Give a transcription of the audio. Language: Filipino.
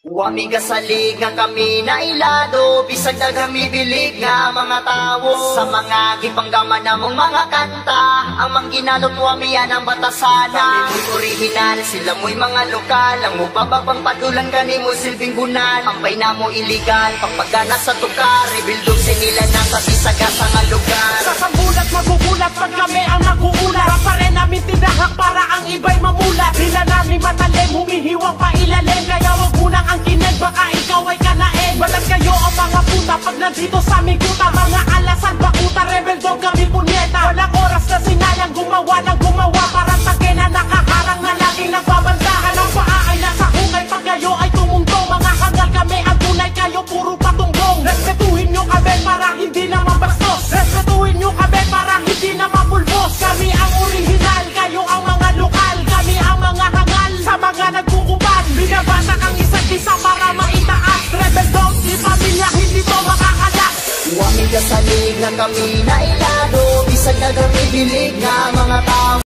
Wami gasalig nga kami na ilado, bisag na kami bilig nga mga tawo. Sa mga gipanggaman namong mga kanta, ang mangginalot wami yan ang batasana. Kami original, sila mo'y mga lokal, ang mupababang padulan gani mo silbing bunal. Ang paina mo iligal, pagpagana sa tukar, rebuildog sinila ng kabisaga sa nga lugar. Sa sambulat magugulat pag kami ang naguulat, pa rin namin tinahak para ang iba'y mamulat. Hila namin matalim, humihiwang pa ilalim, kaya wag munang ang kineg, baka ikaw ay kanain. Balat kayo ang mga puta pag nandito sa aming kuta. Mga alasan bakuta, rebel dog kami punyeta. Walang oras na sinayang gumawa ng gumawa, parang take na nakaharang na laging nagbabandahan. Ang paa ay nasa hukay pag kayo ay tumungtong. Mga hangal kami ang tunay, kayo puro patunggong. Respetuhin nyo kami para hindi na mabastos, respetuhin nyo kami para hindi na mapulbos. Kami ang original, kayo ang mga lokal, kami ang mga hangal sa mga nagkukuban. Binabatak ang isa't isa para maitaas, rebel dog, di pamilya, hindi to makakalas. Wami gasalig nga kami na ilado, bisag na kami bilig nga mga tao.